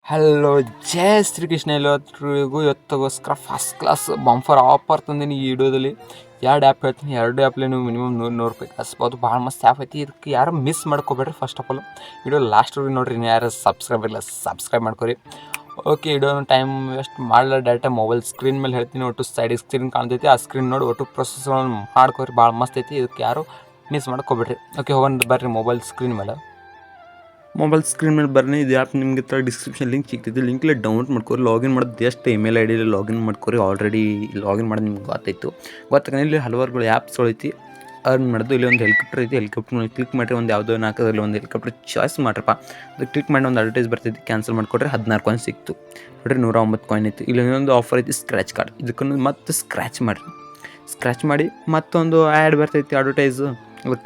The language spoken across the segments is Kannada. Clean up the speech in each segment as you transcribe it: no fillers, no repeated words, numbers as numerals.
ಹಲೋ ಜೈ ಶ್ರೀಕೃಷ್ಣ ಇವತ್ತಗೋಸ್ಕರ ಫಸ್ಟ್ ಕ್ಲಾಸ್ ಬಂಫರ್ ಆಫರ್ ತಂದೀನಿ ಈ ವಿಡಿಯೋದಲ್ಲಿ. ಎರಡು ಆ್ಯಪ್ ಹೇಳ್ತೀನಿ, ಎರಡು ಆ್ಯಪ್ಲಿ ನೀವು ಮಿನಿಮಮ್ 100 ರೂಪಾಯಿ ಕಸ್ಬೋದು. ಭಾಳ ಮಸ್ತ್ ಆ್ಯಪ್ ಐತಿ. ಇದಕ್ಕೆ ಯಾರು ಮಿಸ್ ಮಾಡ್ಕೋಬೇಡ್ರಿ. ಫಸ್ಟ್ ಆಫ್ ಆಲ್ ವಿಡಿಯೋ ಲಾಸ್ಟ್ವರೆಗೆ ನೋಡಿರಿ. ನೀವು ಯಾರು ಸಬ್ಸ್ಕ್ರೈಬ್ ಇಲ್ಲ ಸಬ್ಸ್ಕ್ರೈಬ್ ಮಾಡ್ಕೊರಿ. ಓಕೆ, ವಿಡಿಯೋನ ಟೈಮ್ ವೇಸ್ಟ್ ಮಾಡಲ್ಲ. ಡೈರೆಕ್ಟ್ ಮೊಬೈಲ್ ಸ್ಕ್ರೀನ್ ಮೇಲೆ ಹೇಳ್ತೀನಿ. ಒಟ್ಟು ಸೈಡಿಗೆ ಸ್ಕ್ರೀನ್ ಕಾಣ್ತೈತಿ, ಆ ಸ್ಕ್ರೀನ್ ನೋಡಿ ಒಟ್ಟು ಪ್ರೊಸೆಸ್ಗಳನ್ನು ಮಾಡ್ಕೊರಿ. ಭಾಳ ಮಸ್ತ್ ಐತಿ. ಇದಕ್ಕೆ ಯಾರು ಮಿಸ್ ಮಾಡ್ಕೋಬೇಡ್ರಿ. ಓಕೆ, ಹೋಗೋಣ ಬರ್ರಿ ಮೊಬೈಲ್ ಸ್ಕ್ರೀನ್ ಮೇಲೆ. ಮೊಬೈಲ್ ಸ್ಕ್ರೀನ್ ಮೇಲೆ ಬರ್ರಿ. ಇದು ಆ್ಯಪ್ ನಿಮಗೆ ಡಿಸ್ಕ್ರಿಪ್ಷನ್ ಲಿಂಕ್ ಸಿಗ್ತೈತಿ. ಲಿಂಕ್ಲೆ ಡೌನ್ಲೋಡ್ ಮಾಡ್ಕೊರಿ. ಲಾಗಿನ್ ಮಾಡೋದು ಎಷ್ಟು ಇಮೇಲ್ ಐ ಡಿಲಿ ಲಾಗಿನ್ ಮಾಡ್ಕೊರಿ. ಆಲ್ರೆಡಿ ಲಾಗಿನ್ ಮಾಡೋದು ನಿಮ್ಗೆ ಗೊತ್ತಾಯಿತು. ಇಲ್ಲಿ ಹಲವಾರುಗಳು ಆ್ಯಪ್ಸ್ಗಳು ಐತಿ. ಅರ್ನ್ ಮಾಡೋದು. ಇಲ್ಲಿ ಒಂದು ಹೆಲಿಕಾಪ್ಟರ್ ಐತಿ. ಹೆಲಿಕಾಪ್ಟರ್ ಮೇಲೆ ಕ್ಲಿಕ್ ಮಾಡಿರಿ. ಒಂದು ಯಾವುದೋ ನಾಲ್ಕರಲ್ಲಿ ಒಂದು ಹೆಲಿಕಾಪ್ಟರ್ ಚಾಯ್ಸ್ ಮಾಡ್ರಪ್ಪ. ಅದು ಕ್ಲಿಕ್ ಮಾಡಿ ಒಂದು ಅಡ್ವರ್ಟೈಸ್ ಬರ್ತೈತಿ. ಕ್ಯಾನ್ಸಲ್ ಮಾಡಿಕೊಡ್ರಿ. 16 ಕಾಯಿನ್ ಸಿಕ್ತು ನೋಡಿರಿ. 109 ಕಾಯಿನ್ ಐತಿ. ಇಲ್ಲಿ ಇನ್ನೊಂದು ಆಫರ್ ಐತಿ, ಸ್ಕ್ರ್ಯಾಚ್ ಕಾರ್ಡ್. ಇದಕ್ಕೊಂದು ಮತ್ತೆ ಸ್ಕ್ರ್ಯಾಚ್ ಮಾಡಿರಿ. ಸ್ಕ್ರ್ಯಾಚ್ ಮಾಡಿ ಮತ್ತೊಂದು ಆ್ಯಡ್ ಬರ್ತೈತಿ, ಅಡ್ವರ್ಟೈಸು. ಅದು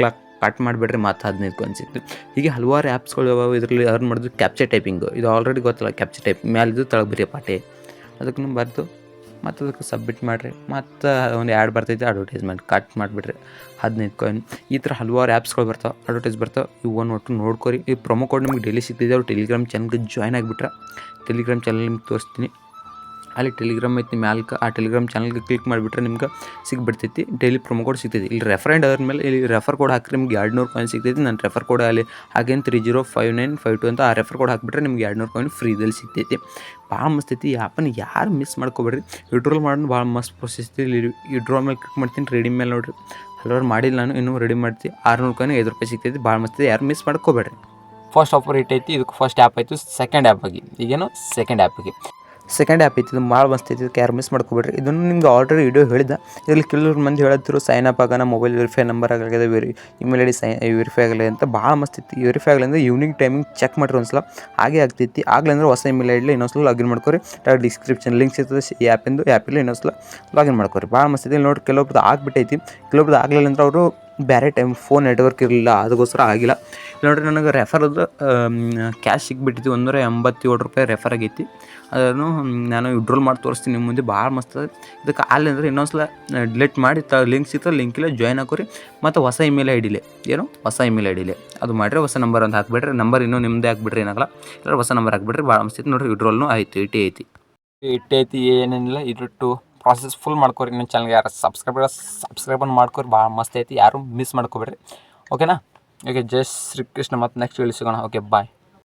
ಕಟ್ ಮಾಡಿಬಿಡ್ರಿ. ಮತ್ತೆ 15 ಕಾಯಿನ್ ಸಿಕ್ತು. ಹೀಗೆ ಹಲವಾರು ಆ್ಯಪ್ಸ್ಗಳು ಅದಾವೆ. ಇದರಲ್ಲಿ ಅರ್ನ್ ಮಾಡೋದು ಕ್ಯಾಪ್ಚರ್ ಟೈಪಿಂಗು. ಇದು ಆಲ್ರೆಡಿ ಗೊತ್ತಲ್ಲ, ಕ್ಯಾಪ್ಚರ್ ಟೈಪಿಂಗ್ ಮ್ಯಾಲಿದ್ದು ತಳಗೆ ಬರೀ ಪಾಟೆ. ಅದಕ್ಕೆ ಬರೆದು ಮತ್ತು ಅದಕ್ಕೆ ಸಬ್ಮಿಟ್ ಮಾಡಿರಿ. ಮತ್ತು ಒಂದು ಆ್ಯಡ್ ಬರ್ತೈತಿ, ಅಡ್ವರ್ಟೈಸ್ಮೆಂಟ್ ಕಟ್ ಮಾಡಿಬಿಡ್ರಿ. 15 ಕಾಯಿನ್. ಈ ಥರ ಹಲವಾರು ಆ್ಯಪ್ಸ್ಗಳು ಬರ್ತಾವೆ, ಅಡ್ವರ್ಟೈಸ್ ಬರ್ತಾವೆ. ಇವನ್ನ ಒಟ್ಟು ನೋಡ್ಕೊರಿ. ಈ ಪ್ರೊಮೋ ಕೋಡ್ ನಿಮ್ಗೆ ಡೈಲಿ ಸಿಗ್ತಿದೆ. ಅವ್ರು ಟೆಲಿಗ್ರಾಮ್ ಚಾನಲ್ಗೆ ಜಾಯ್ನ್ ಆಗಿಬಿಟ್ರೆ ಟೆಲಿಗ್ರಾಮ್ ಚಾನಲ್ ನಿಮ್ಗೆ ತೋರಿಸ್ತೀನಿ. ಅಲ್ಲಿ ಟೆಲಿಗ್ರಾಮ್ ಐತಿ ಮ್ಯಾಲ್ಕ. ಆ ಟೆಲಿಗ್ರಾಮ್ ಚಾನಲ್ಗೆ ಕ್ಲಿಕ್ ಮಾಡಿಬಿಟ್ರೆ ನಿಮ್ಗೆ ಸಿಗ್ಬಿಡ್ತೈತಿ. ಡೈಲಿ ಪ್ರೊಮೋ ಕೋಡ್ ಸಿಗ್ತೈತಿ. ಇಲ್ಲಿ ರೆಫರೆಂಡ್ ಅದ್ರ ಮೇಲೆ ಇಲ್ಲಿ ರೆಫರ್ ಕೋಡ್ ಹಾಕಿರಿ. ನಿಮ್ಗೆ 200 ಕಾಯಿನ್ ಸಿಗ್ತೈತಿ. ನಾನು ರೆಫರ್ ಕೋಡ್ ಅಲ್ಲಿ ಹಾಗೇನು 305952 ಅಂತ ಆ ರೆಫರ್ ಕೋಡ್ ಹಾಕಿಬಿಟ್ರೆ ನಿಮ್ಗೆ 200 ಕಾಯಿನ್ ಫ್ರೀದಲ್ಲಿ ಸಿಗ್ತೈತಿ. ಭಾಳ ಮಸ್ತ್ ಐತಿ. ಈ ಆ್ಯಪನ್ನು ಯಾರು ಮಿಸ್ ಮಾಡ್ಕೊಬೇಡ್ರಿ. ವಿಡ್ರಾಲ್ ಮಾಡೋದು ಭಾಳ ಮಸ್ತ್ ಪ್ರೊಸೆಸ್ ಐತಿ. ಇಲ್ಲಿ ವಿಡ್ರಾ ಮೇಲೆ ಕ್ಲಿಕ್ ಮಾಡ್ತೀನಿ. ರೆಡಿ ಮೇಲೆ ನೋಡಿರಿ. ಹಲವಾರು ಮಾಡಿಲ್ಲ, ನಾನು ಇನ್ನೂ ರೆಡಿ ಮಾಡ್ತೀನಿ. 600 ಕಾಯಿನ್ 5 ರೂಪಾಯಿ ಸಿಗ್ತೈತಿ. ಭಾಳ ಮಸ್ತ್ ಐತಿ. ಯಾರು ಮಿಸ್ ಮಾಡ್ಕೋಬೇಡ್ರಿ. ಫಸ್ಟ್ ಆಫರ್ ಐತಿ. ಇದಕ್ಕೆ ಫಸ್ಟ್ ಆ್ಯಪ್ ಆಯಿತು. ಸೆಕೆಂಡ್ ಆ್ಯಪ್ ಆಗಿ ಈಗೇನು ಸೆಕೆಂಡ್ ಆ್ಯಪ್ ಆ್ಯಪ್ ಐತಿ. ಇದು ಭಾಳ ಮಸ್ತ್ ಐತಿ. ಇದಕ್ಕೆ ಯಾರು ಮಿಸ್ ಮಾಡ್ಕೊಬೇಡ್ರಿ. ಇದನ್ನು ನಿಮ್ಗೆ ಆಲ್ರೆಡಿ ವಿಡಿಯೋ ಹೇಳಿದೆ. ಇದರಲ್ಲಿ ಕೆಲವರು ಮಂದಿ ಹೇಳತ್ತಿರು ಸೈನ್ ಅಪ್ ಆಗೋಣ, ಮೊಬೈಲ್ ವೆರಿಫೈ ನಂಬರ್ ಆಗಲಿದೆ, ಇಮೇಲ್ ಐ ಡಿ ವೆರಿಫೈ ಆಗಲಿ ಅಂತ. ಭಾಳ ಮಸ್ತ್ ಐತಿ. ವೆರಿಫೈ ಆಗಲಿ ಅಂದರೆ ಈವ್ನಿಂಗ್ ಟೈಮಿಂಗ್ ಚೆಕ್ ಮಾಡಿರಿ ಒಂದ್ಸಲ. ಹಾಗೆ ಆಗ್ತೈತಿ. ಆಗಲಿ ಅಂದ್ರೆ ಹೊಸ ಇಮೇಲ್ ಐ ಡಿಲಿ ಇನ್ನೊಂದ್ಸಲ ಲಾಗಿನ್ ಮಾಡ್ಕೊರಿ. ಡಿಸ್ಕ್ರಿಪ್ಷನ್ ಲಿಂಕ್ ಸಿಗ್ತದೆ ಈ ಆ್ಯಪಲ್ಲಿ ಇನ್ನೊಂದ್ಸಲ ಲಾಗಿನ್ ಮಾಡ್ಕೊರಿ. ಭಾಳ ಮಸ್ತ್ ಐತಿ. ನೋಡಿ, ಕೆಲವೊಬ್ರದ್ದು ಆಗ್ಬಿಟ್ಟೈತಿ, ಕೆಲವೊಬ್ರದ್ದು ಆಗಲಿಲ್ಲ ಅಂದ್ರೆ ಅವರು ಬೇರೆ ಟೈಮ್ ಫೋನ್ ನೆಟ್ವರ್ಕ್ ಇರಲಿಲ್ಲ, ಅದಕ್ಕೋಸ್ಕರ ಆಗಿಲ್ಲ. ನೋಡಿರಿ, ನನಗೆ ರೆಫರ್ದು ಕ್ಯಾಶ್ ಸಿಕ್ಬಿಟ್ಟಿತ್ತು. 187 ರೂಪಾಯಿ ರೆಫರ್ ಆಗೈತಿ. ಅದನ್ನು ನಾನು ವಿಡ್ರಾಲ್ ಮಾಡಿ ತೋರಿಸ್ತೀನಿ ನಿಮ್ಮ ಮುಂದೆ. ಭಾಳ ಮಸ್ತ್. ಇದಕ್ಕೆ ಅಂದರೆ ಇನ್ನೊಂದ್ಸಲ ಡಿಲೀಟ್ ಮಾಡಿ ಲಿಂಕ್ ಸಿಗ್ತದೆ, ಲಿಂಕಿಲ್ಲ ಜಾಯ್ನ್ ಹಾಕೋರಿ. ಮತ್ತು ಹೊಸ ಇಮೇಲ್ ಐ ಡಿಲೆ ಹೊಸ ಇಮೇಲ್ ಐ ಡಿಲೆ ಅದು ಮಾಡಿರಿ. ಹೊಸ ನಂಬರ್ ಅಂತ ಹಾಕ್ಬಿಡ್ರಿ. ನಂಬರ್ ಇನ್ನೂ ನಿಮ್ಮದೇ ಹಾಕ್ಬಿಡ್ರಿ, ಏನಾಗಲ್ಲ. ಇಲ್ಲ ಹೊಸ ನಂಬರ್ ಹಾಕ್ಬಿಡ್ರಿ. ಭಾಳ ಮಸ್ತ್ ಐತಿ. ನೋಡಿರಿ, ವಿಡ್ರಾಲ್ನು ಆಯಿತು. ಇಟ್ಟೇ ಐತಿ. ಏನೇನಿಲ್ಲ. ಇಟ್ಟು ಪ್ರಾಸೆಸ್ ಫುಲ್ ಮಾಡ್ಕೊರಿ. ನನ್ನ ಚಾನಲ್ಗೆ ಯಾರು ಸಬ್ಸ್ಕ್ರೈಬನ್ನು ಮಾಡ್ಕೊರಿ. ಭಾಳ ಮಸ್ತ್ ಐತಿ. ಯಾರು ಮಿಸ್ ಮಾಡ್ಕೊಬೇಡ್ರಿ. ಓಕೆನಾ? ಓಕೆ, ಜೈ ಶ್ರೀಕೃಷ್ಣ. ಮತ್ತು ನೆಕ್ಸ್ಟ್ ವಿಡಿಯೋ ಸಿಗೋಣ. ಓಕೆ, ಬಾಯ್.